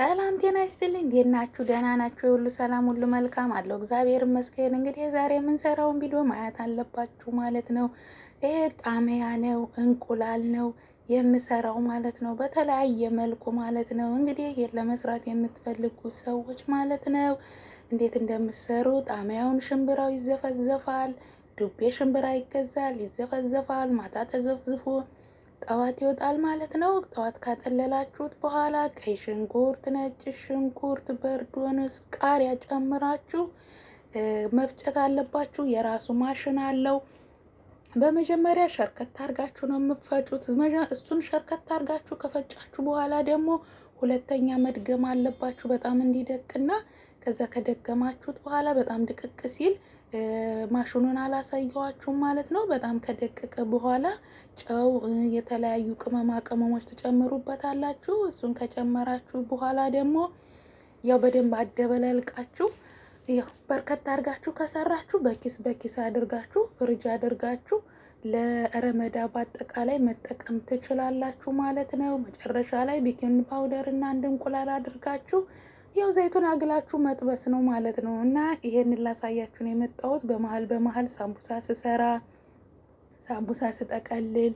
ሰላም ጤና ይስጥልኝ። እንዴት ናችሁ? ደህና ናችሁ? ሁሉ ሰላም፣ ሁሉ መልካም አለው። እግዚአብሔር ይመስገን። እንግዲህ ዛሬ የምንሰራውን ቪዲዮ ማየት አለባችሁ ማለት ነው። ይሄ ጣሚያ ነው፣ እንቁላል ነው የምሰራው ማለት ነው። በተለያየ መልኩ ማለት ነው። እንግዲህ ይሄን ለመስራት የምትፈልጉ ሰዎች ማለት ነው እንዴት እንደምትሰሩ ጣሚያውን ሽምብራው ይዘፈዘፋል። ዱቤ ሽምብራ ይገዛል፣ ይዘፈዘፋል። ማታ ተዘፍዝፎ ጠዋት ይወጣል ማለት ነው። ጠዋት ካጠለላችሁት በኋላ ቀይ ሽንኩርት፣ ነጭ ሽንኩርት፣ በርዶንስ፣ ቃሪያ ጨምራችሁ መፍጨት አለባችሁ። የራሱ ማሽን አለው። በመጀመሪያ ሸርከት አርጋችሁ ነው የምትፈጩት። እሱን ሸርከት አርጋችሁ ከፈጫችሁ በኋላ ደግሞ ሁለተኛ መድገም አለባችሁ በጣም እንዲደቅና ከዛ ከደገማችሁት በኋላ በጣም ድቅቅ ሲል ማሽኑን አላሳየዋችሁም ማለት ነው። በጣም ከደቀቀ በኋላ ጨው፣ የተለያዩ ቅመማ ቅመሞች ትጨምሩበታላችሁ። እሱን ከጨመራችሁ በኋላ ደግሞ ያው በደንብ አደበላልቃችሁ ያው በርከት አድርጋችሁ ከሰራችሁ በኪስ አድርጋችሁ ፍሪጅ አድርጋችሁ ለረመዳ በአጠቃላይ መጠቀም ትችላላችሁ ማለት ነው። መጨረሻ ላይ ቤኪንግ ፓውደር እና አንድ እንቁላል አድርጋችሁ ያው ዘይቱን አግላችሁ መጥበስ ነው ማለት ነው። እና ይሄንን ላሳያችሁ ነው የመጣሁት። በመሀል ሳምቡሳ ስሰራ፣ ሳምቡሳ ስጠቀልል፣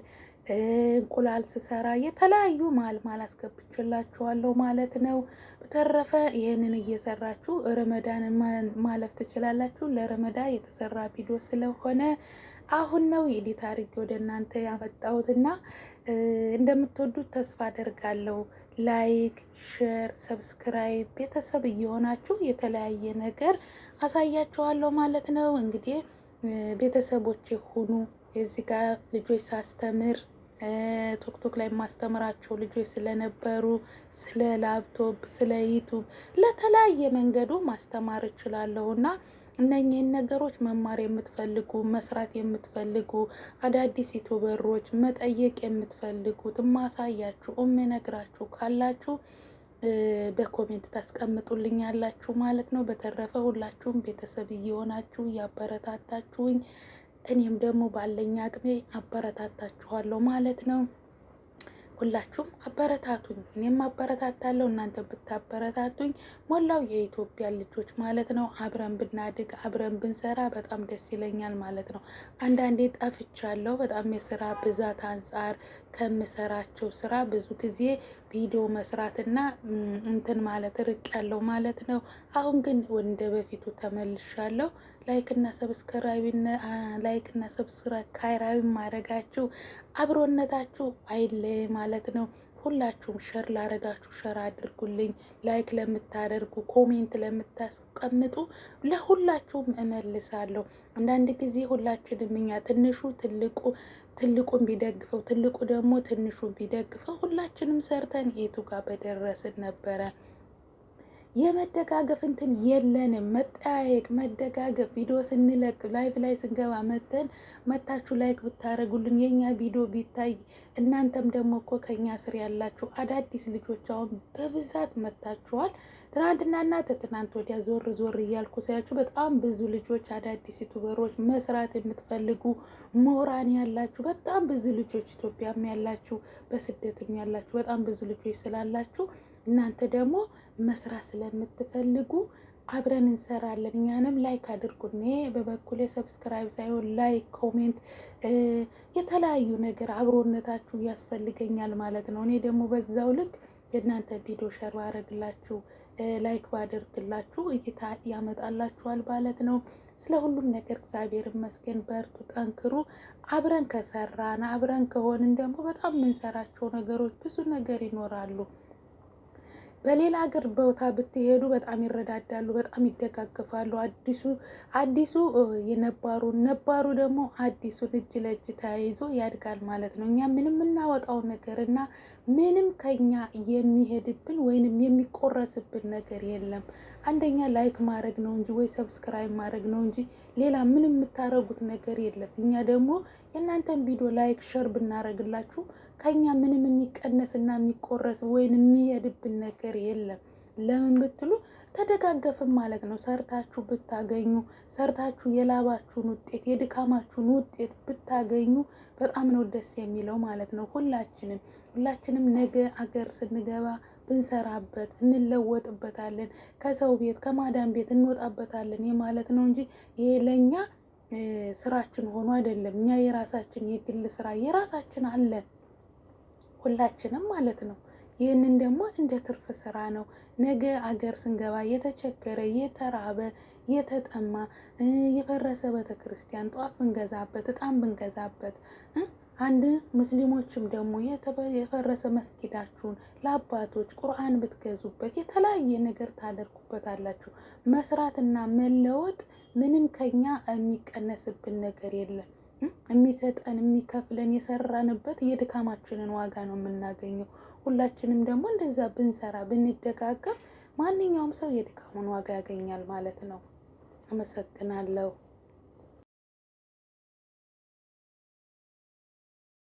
እንቁላል ስሰራ የተለያዩ መሀል አስገብቼላችኋለሁ ማለት ነው። በተረፈ ይሄንን እየሰራችሁ ረመዳንን ማለፍ ትችላላችሁ። ለረመዳ የተሰራ ቪዲዮ ስለሆነ አሁን ነው ኤዲት አድርጌ ወደ እናንተ ያመጣሁትና እንደምትወዱት ተስፋ አደርጋለሁ። ላይክ፣ ሼር፣ ሰብስክራይብ ቤተሰብ እየሆናችሁ የተለያየ ነገር አሳያችኋለሁ ማለት ነው። እንግዲህ ቤተሰቦች ሁኑ። እዚህ ጋር ልጆች ሳስተምር ቶክቶክ ላይ ማስተምራቸው ልጆች ስለነበሩ ስለ ላፕቶፕ፣ ስለ ዩቱብ ለተለያየ መንገዱ ማስተማር እችላለሁና እነኚህን ነገሮች መማር የምትፈልጉ መስራት የምትፈልጉ አዳዲስ ዩቱበሮች መጠየቅ የምትፈልጉት ማሳያችሁ እምነግራችሁ ካላችሁ በኮሜንት ታስቀምጡልኛላችሁ ማለት ነው። በተረፈ ሁላችሁም ቤተሰብ እየሆናችሁ እያበረታታችሁኝ እኔም ደግሞ ባለኝ አቅሜ አበረታታችኋለሁ ማለት ነው። ሁላችሁም አበረታቱኝ፣ እኔም አበረታታለሁ። እናንተ ብታበረታቱኝ ሞላው የኢትዮጵያ ልጆች ማለት ነው አብረን ብናድግ አብረን ብንሰራ በጣም ደስ ይለኛል ማለት ነው። አንዳንዴ ጠፍቻለሁ በጣም የስራ ብዛት አንጻር ከምሰራቸው ስራ ብዙ ጊዜ ቪዲዮ መስራትና እንትን ማለት ርቅ ያለው ማለት ነው። አሁን ግን ወንደ በፊቱ ተመልሻለሁ። ላይክ እና ሰብስክራይብ ማድረጋችሁ አብሮነታችሁ አይለይ ማለት ነው። ሁላችሁም ሸር ላረጋችሁ ሸር አድርጉልኝ። ላይክ ለምታደርጉ ኮሜንት ለምታስቀምጡ ለሁላችሁም እመልሳለሁ። አንዳንድ ጊዜ ሁላችንም እኛ ትልቁን ቢደግፈው ትልቁ ደግሞ ትንሹን ቢደግፈው ሁላችንም ሰርተን የቱ ጋር በደረስን ነበረ። የመደጋገፍ እንትን የለንም። መጠያየቅ፣ መደጋገፍ ቪዲዮ ስንለቅ ላይቭ ላይ ስንገባ መታችሁ ላይክ ብታደርጉልን የኛ ቪዲዮ ቢታይ እናንተም ደግሞ እኮ ከኛ ስር ያላችሁ አዳዲስ ልጆች አሁን በብዛት መታችኋል። ትናንትናና ትናንት ወዲያ ዞር እያልኩ ሳያችሁ በጣም ብዙ ልጆች አዳዲስ ዩቱበሮች መስራት የምትፈልጉ ሞራን ያላችሁ በጣም ብዙ ልጆች ኢትዮጵያም ያላችሁ በስደትም ያላችሁ በጣም ብዙ ልጆች ስላላችሁ እናንተ ደግሞ መስራት ስለምትፈልጉ አብረን እንሰራለን። እኛንም ላይክ አድርጉን። እኔ በበኩሌ ሰብስክራይብ ሳይሆን ላይክ፣ ኮሜንት የተለያዩ ነገር አብሮነታችሁ ያስፈልገኛል ማለት ነው። እኔ ደግሞ በዛው ልክ የእናንተ ቪዲዮ ሸር ባደርግላችሁ ላይክ ባደርግላችሁ እይታ ያመጣላችኋል ማለት ነው። ስለ ሁሉም ነገር እግዚአብሔር ይመስገን። በርቱ፣ ጠንክሩ። አብረን ከሰራን አብረን ከሆንን ደግሞ በጣም የምንሰራቸው ነገሮች ብዙ ነገር ይኖራሉ። በሌላ ሀገር ቦታ ብትሄዱ በጣም ይረዳዳሉ፣ በጣም ይደጋገፋሉ። አዲሱ ነባሩ ደግሞ አዲሱን እጅ ለእጅ ተያይዞ ያድጋል ማለት ነው። እኛ ምንም የምናወጣው ነገር እና ምንም ከኛ የሚሄድብን ወይንም የሚቆረስብን ነገር የለም። አንደኛ ላይክ ማድረግ ነው እንጂ ወይ ሰብስክራይብ ማድረግ ነው እንጂ ሌላ ምንም የምታረጉት ነገር የለም። እኛ ደግሞ የእናንተን ቪዲዮ ላይክ ሸር ብናረግላችሁ ከኛ ምንም የሚቀነስና የሚቆረስ ወይም የሚሄድብን ነገር የለም። ለምን ብትሉ ተደጋገፍም ማለት ነው። ሰርታችሁ ብታገኙ ሰርታችሁ የላባችሁን ውጤት የድካማችሁን ውጤት ብታገኙ በጣም ነው ደስ የሚለው ማለት ነው። ሁላችንም ነገ አገር ስንገባ ብንሰራበት እንለወጥበታለን። ከሰው ቤት ከማዳም ቤት እንወጣበታለን የማለት ነው እንጂ ይሄ ለእኛ ስራችን ሆኖ አይደለም። እኛ የራሳችን የግል ስራ የራሳችን አለን ሁላችንም ማለት ነው። ይህንን ደግሞ እንደ ትርፍ ስራ ነው። ነገ አገር ስንገባ የተቸገረ የተራበ የተጠማ የፈረሰ ቤተክርስቲያን ጧፍ ብንገዛበት እጣን ብንገዛበት አንድ ሙስሊሞችም ደግሞ የፈረሰ መስጊዳችሁን ለአባቶች ቁርአን ብትገዙበት የተለያየ ነገር ታደርጉበታላችሁ። መስራትና መለወጥ ምንም ከኛ የሚቀነስብን ነገር የለም። የሚሰጠን የሚከፍለን የሰራንበት የድካማችንን ዋጋ ነው የምናገኘው። ሁላችንም ደግሞ እንደዛ ብንሰራ ብንደጋገፍ ማንኛውም ሰው የድካሙን ዋጋ ያገኛል ማለት ነው። አመሰግናለሁ።